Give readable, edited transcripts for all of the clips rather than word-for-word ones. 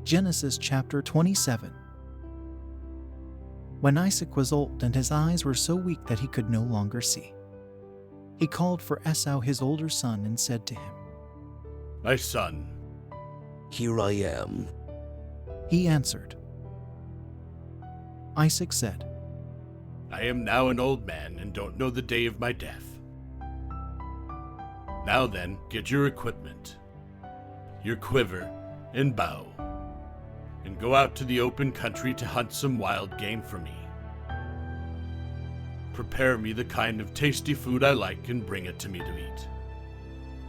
Genesis chapter 27. When Isaac was old and his eyes were so weak that he could no longer see, he called for Esau his older son and said to him, "My son." "Here I am." He answered. Isaac said, "I am now an old man and don't know the day of my death. Now then, get your equipment, your quiver and bow, and go out to the open country to hunt some wild game for me. Prepare me the kind of tasty food I like and bring it to me to eat,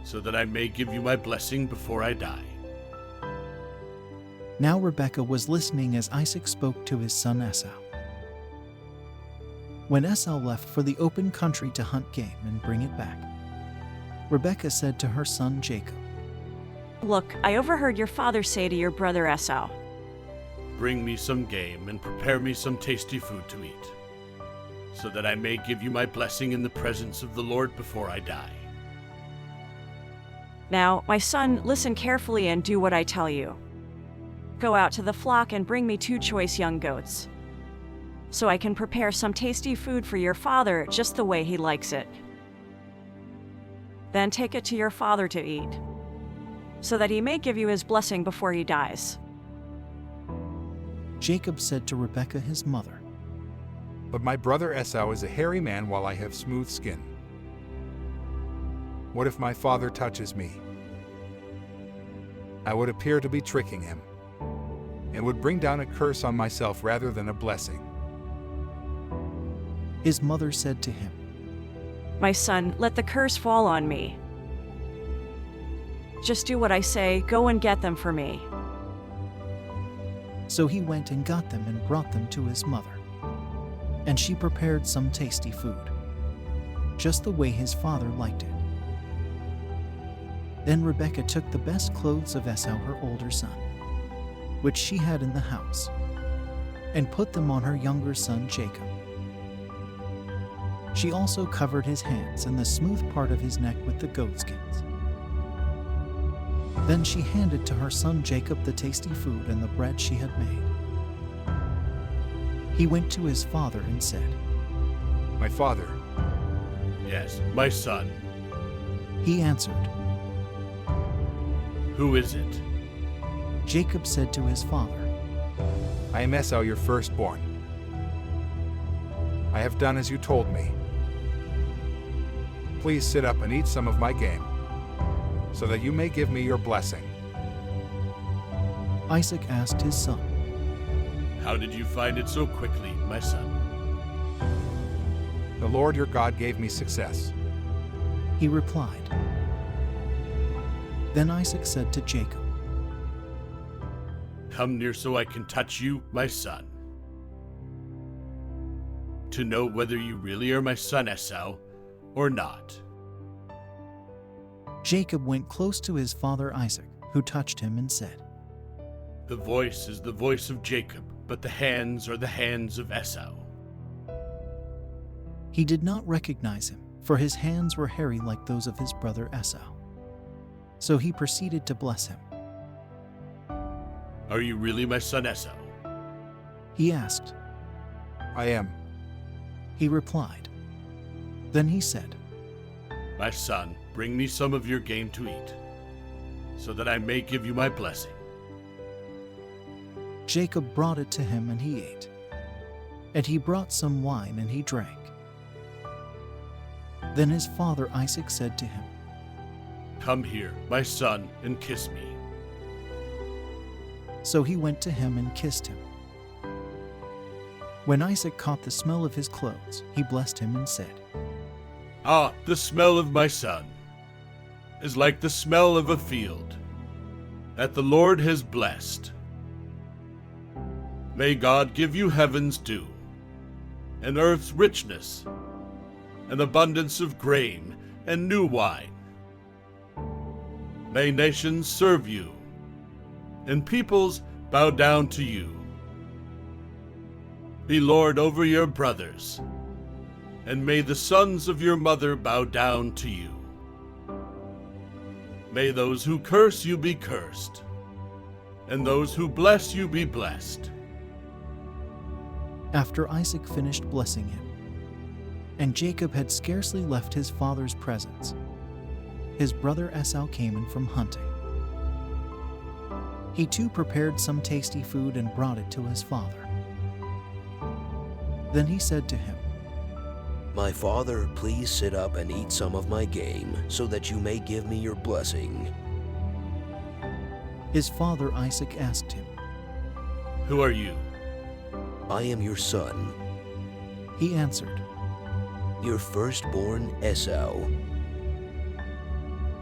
so that I may give you my blessing before I die." Now Rebekah was listening as Isaac spoke to his son Esau. When Esau left for the open country to hunt game and bring it back, Rebekah said to her son Jacob, "Look, I overheard your father say to your brother Esau, "Bring me some game and prepare me some tasty food to eat, so that I may give you my blessing in the presence of the Lord before I die." Now, my son, listen carefully and do what I tell you. Go out to the flock and bring me 2 choice young goats, so I can prepare some tasty food for your father just the way he likes it. Then take it to your father to eat, so that he may give you his blessing before he dies." Jacob said to Rebekah his mother, "But my brother Esau is a hairy man while I have smooth skin. What if my father touches me? I would appear to be tricking him, and would bring down a curse on myself rather than a blessing." His mother said to him, "My son, let the curse fall on me. Just do what I say, go and get them for me." So he went and got them and brought them to his mother. And she prepared some tasty food, just the way his father liked it. Then Rebekah took the best clothes of Esau her older son, which she had in the house, and put them on her younger son Jacob. She also covered his hands and the smooth part of his neck with the goatskins. Then she handed to her son Jacob the tasty food and the bread she had made. He went to his father and said, "My father." "Yes, my son." He answered. "Who is it?" Jacob said to his father, "I am Esau, your firstborn. I have done as you told me. Please sit up and eat some of my game, so that you may give me your blessing." Isaac asked his son, "How did you find it so quickly, my son?" "The Lord your God gave me success." He replied. Then Isaac said to Jacob, "Come near so I can touch you, my son, to know whether you really are my son Esau or not." Jacob went close to his father Isaac, who touched him and said, "The voice is the voice of Jacob, but the hands are the hands of Esau." He did not recognize him, for his hands were hairy like those of his brother Esau. So he proceeded to bless him. "Are you really my son Esau?" He asked. "I am." He replied. Then he said, "My son, bring me some of your game to eat, so that I may give you my blessing." Jacob brought it to him and he ate. And he brought some wine and he drank. Then his father Isaac said to him, "Come here, my son, and kiss me." So he went to him and kissed him. When Isaac caught the smell of his clothes, he blessed him and said, "Ah, the smell of my son is like the smell of a field that the Lord has blessed. May God give you heaven's dew, and earth's richness, an abundance of grain and new wine. May nations serve you, and peoples bow down to you. Be Lord over your brothers, and may the sons of your mother bow down to you. May those who curse you be cursed, and those who bless you be blessed. After Isaac finished blessing him, and Jacob had scarcely left his father's presence, his brother Esau came in from hunting. He too prepared some tasty food and brought it to his father. Then he said to him, My father, please sit up and eat some of my game, so that you may give me your blessing. His father Isaac asked him. Who are you? I am your son, He answered. your firstborn Esau.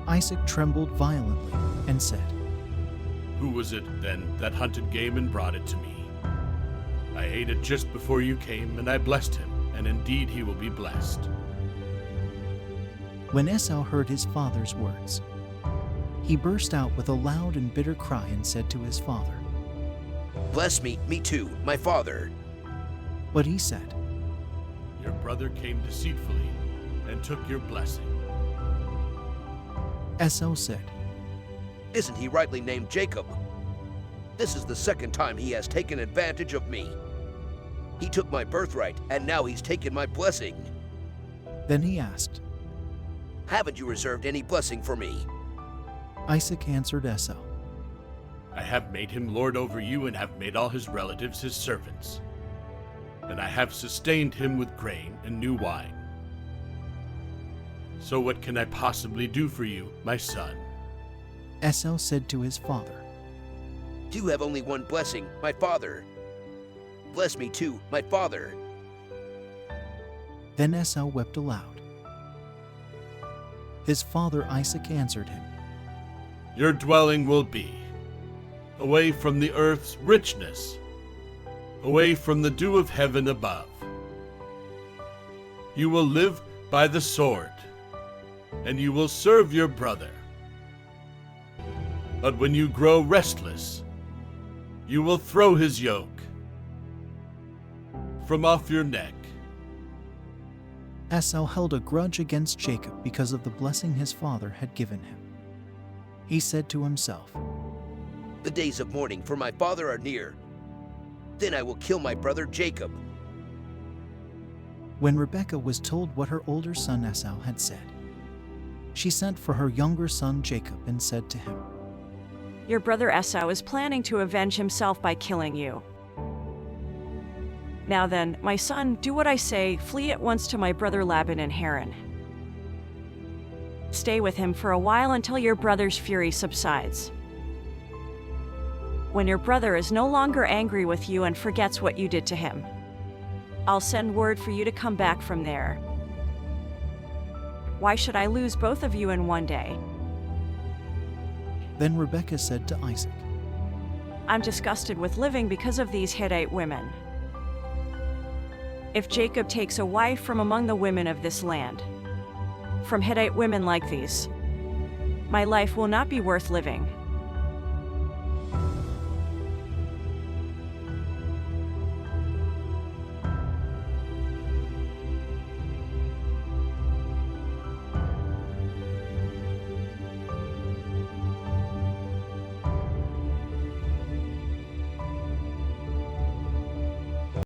Isaac trembled violently and said, Who was it, then, that hunted game and brought it to me? I ate it just before you came, and I blessed him, and indeed he will be blessed. When Esau heard his father's words, he burst out with a loud and bitter cry and said to his father. Bless me too, my father. But he said, Your brother came deceitfully and took your blessing. Esau said, Isn't he rightly named Jacob? This is the second time he has taken advantage of me. He took my birthright, and now he's taken my blessing. Then he asked. Haven't you reserved any blessing for me? Isaac answered Esau, I have made him lord over you and have made all his relatives his servants. And I have sustained him with grain and new wine. So what can I possibly do for you, my son? Esau said to his father, You have only one blessing, my father. Bless me too, my father. Then Esau wept aloud. His father Isaac answered him, Your dwelling will be away from the earth's richness, away from the dew of heaven above. You will live by the sword, and you will serve your brother. But when you grow restless, you will throw his yoke from off your neck. Esau held a grudge against Jacob because of the blessing his father had given him. He said to himself, The days of mourning for my father are near. Then I will kill my brother Jacob. When Rebekah was told what her older son Esau had said, she sent for her younger son Jacob and said to him, Your brother Esau is planning to avenge himself by killing you. Now then, my son, do what I say, flee at once to my brother Laban in Haran. Stay with him for a while until your brother's fury subsides. When your brother is no longer angry with you and forgets what you did to him, I'll send word for you to come back from there. Why should I lose both of you in one day? Then Rebekah said to Isaac, I'm disgusted with living because of these Hittite women. If Jacob takes a wife from among the women of this land, from Hittite women like these, my life will not be worth living.